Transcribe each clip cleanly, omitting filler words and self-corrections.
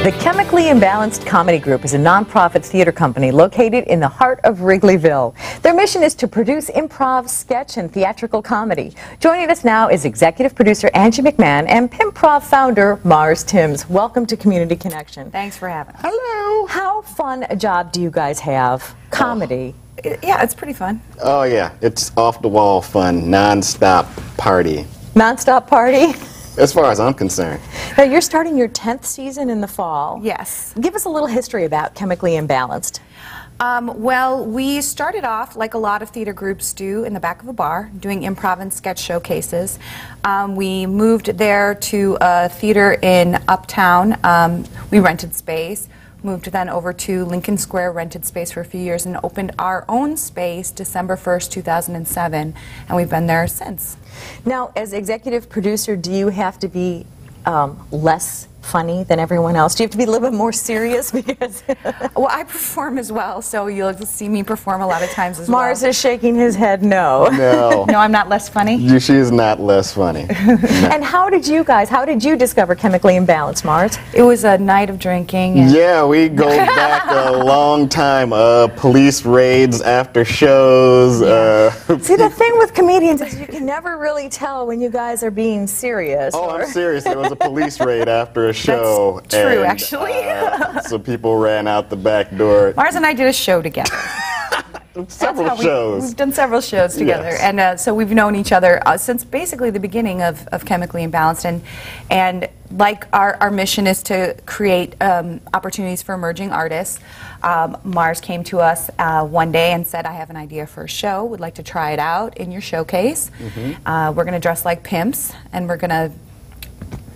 The Chemically Imbalanced Comedy Group is a nonprofit theater company located in the heart of Wrigleyville. Their mission is to produce improv, sketch, and theatrical comedy. Joining us now is executive producer Angie McMahon and Pimprov founder Mars Timms. Welcome to Community Connection. Thanks for having us. Hello. How fun a job do you guys have? Comedy. Yeah, it's pretty fun. Oh yeah, it's off the wall fun, non-stop party. Non-stop party? As far as I'm concerned. Now, you're starting your 10th season in the fall. Yes. Give us a little history about Chemically Imbalanced. Well, we started off, like a lot of theater groups do, in the back of a bar, doing improv and sketch showcases. We moved there to a theater in Uptown. We rented space. Moved then over to Lincoln Square, rented space for a few years, and opened our own space December 1st, 2007, and we've been there since. Now, as executive producer, do you have to be less funny than everyone else? Do you have to be a little bit more serious? Because well, I perform as well, so you'll see me perform a lot of times as well. Mars is shaking his head no. No. No, I'm not less funny? She is not less funny. No. And how did you discover Chemically Imbalanced, Mars? It was a night of drinking. And yeah, we go back a long time. Police raids after shows. See, the thing with comedians is you can never really tell when you guys are being serious. Oh, I'm serious. There was a police raid after a show. That's true, and, actually. so people ran out the back door. Mars and I did a show together. Several shows. We've done several shows together, yes. And so we've known each other since basically the beginning of Chemically Imbalanced, and like our mission is to create opportunities for emerging artists. Mars came to us one day and said, I have an idea for a show, would like to try it out in your showcase. We're going to dress like pimps, and we're going to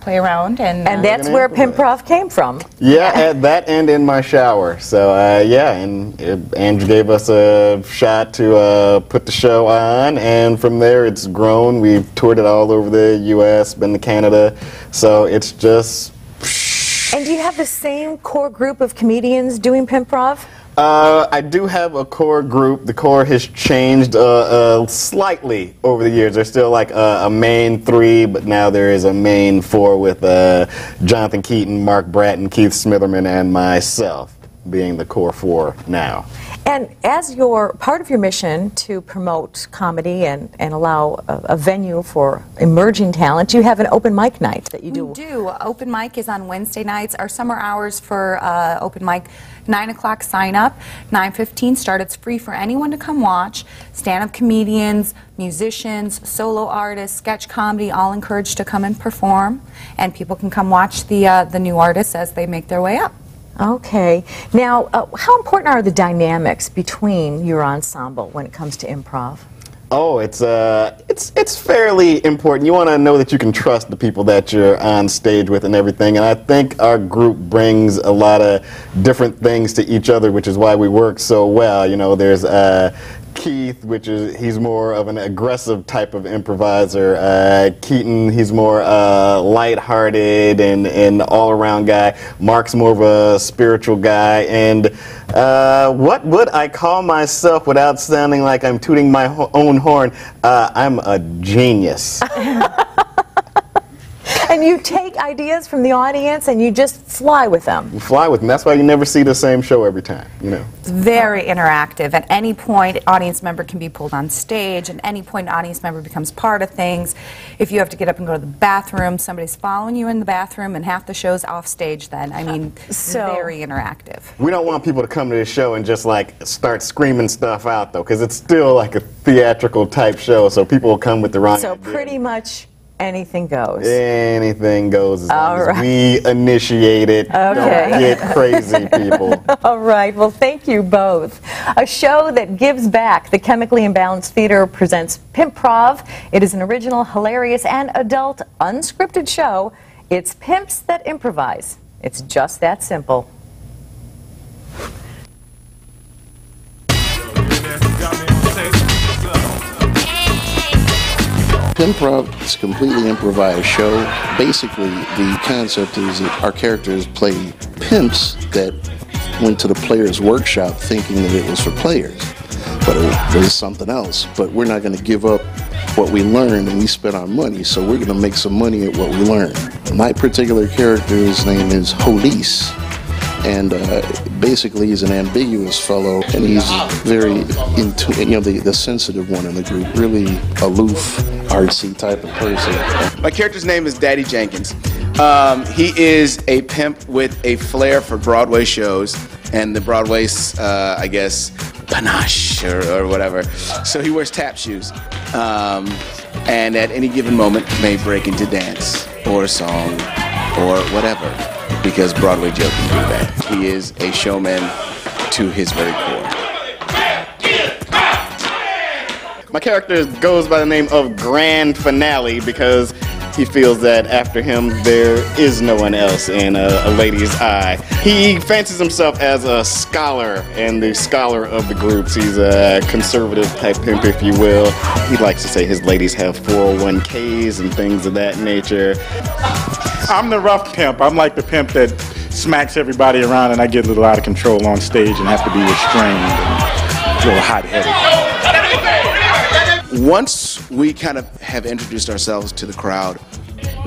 play around, and that's where Pimprov came from. Yeah, at that and in my shower. So yeah, and Andrew gave us a shot to put the show on, and from there it's grown. We've toured it all over the U.S., been to Canada, so it's just. And do you have the same core group of comedians doing Pimprov? I do have a core group. The core has changed slightly over the years. There's still like a main three, but now there is a main four with Jonathan Keaton, Mark Bratton, Keith Smitherman, and myself being the core four now. And as part of your mission to promote comedy and allow a venue for emerging talent, you have an open mic night that you do. We do. Open mic is on Wednesday nights. Our summer hours for open mic, 9 o'clock sign up, 9:15 start. It's free for anyone to come watch. Stand-up comedians, musicians, solo artists, sketch comedy, all encouraged to come and perform. And people can come watch the new artists as they make their way up. Okay. Now, how important are the dynamics between your ensemble when it comes to improv? Oh, it's fairly important. You want to know that you can trust the people that you're on stage with and everything. And I think our group brings a lot of different things to each other, which is why we work so well. You know, there's Keith, he's more of an aggressive type of improviser. Keaton, he's more lighthearted and all-around guy. Mark's more of a spiritual guy. And what would I call myself without sounding like I'm tooting my own horn? I'm a genius. And you take ideas from the audience and you just fly with them. You fly with them. That's why you never see the same show every time, you know. It's very interactive. At any point, an audience member can be pulled on stage. At any point, an audience member becomes part of things. If you have to get up and go to the bathroom, somebody's following you in the bathroom, and half the show's off stage then. I mean, very interactive. We don't want people to come to this show and just like start screaming stuff out, though, because it's still like a theatrical type show, so people will come with the wrong idea. Pretty much anything goes. Anything goes as long as we initiate it. Okay. Don't get crazy, people. All right. Well, thank you both. A show that gives back. The Chemically Imbalanced Theater presents Pimprov. It is an original, hilarious, and adult unscripted show. It's Pimps that improvise. It's just that simple. Pimprov is a completely improvised show. Basically, the concept is that our characters play pimps that went to the players' workshop thinking that it was for players. but it was something else. But we're not going to give up what we learned, and we spent our money, so we're going to make some money at what we learned. My particular character's name is Holise, and basically he's an ambiguous fellow, and he's very into, the sensitive one in the group, really aloof, artsy type of person. My character's name is Daddy Jenkins. He is a pimp with a flair for Broadway shows and the Broadway's, I guess, panache or whatever. So he wears tap shoes, and at any given moment may break into dance or song or whatever, because Broadway Joe can do that. He is a showman to his very core. My character goes by the name of Grand Finale because he feels that after him there is no one else in a lady's eye. He fancies himself as a scholar and the scholar of the groups. He's a conservative type pimp, if you will. He likes to say his ladies have 401ks and things of that nature. I'm the rough pimp. I'm like the pimp that smacks everybody around, and I get a little out of control on stage and have to be restrained and a little hot-headed. Once we kind of have introduced ourselves to the crowd,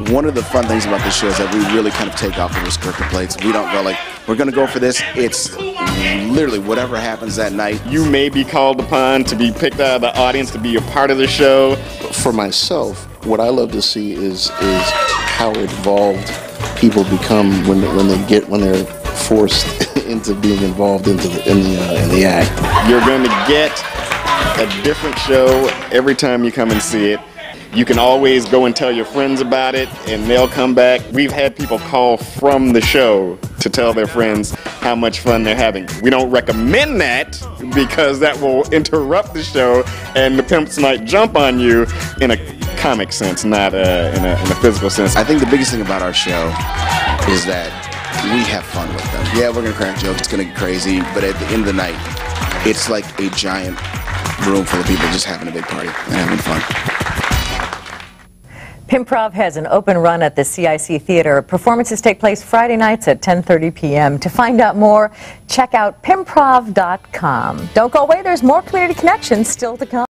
one of the fun things about this show is that we really kind of take off of the scripted plates. We don't go like, we're going to go for this. It's literally whatever happens that night. You may be called upon to be picked out of the audience to be a part of the show. For myself, what I love to see is how involved people become when they're forced into being involved in the act. You're going to get a different show every time you come and see it. You can always go and tell your friends about it, and they'll come back. We've had people call from the show to tell their friends how much fun they're having. We don't recommend that because that will interrupt the show, and the pimps might jump on you in a comic sense, not in a physical sense. I think the biggest thing about our show is that we have fun with them. Yeah, we're going to crack jokes, it's going to get crazy, but at the end of the night, it's like a giant room full of people just having a big party and having fun. Pimprov has an open run at the CIC Theater. Performances take place Friday nights at 10:30 p.m. To find out more, check out Pimprov.com. Don't go away, there's more Community Connections still to come.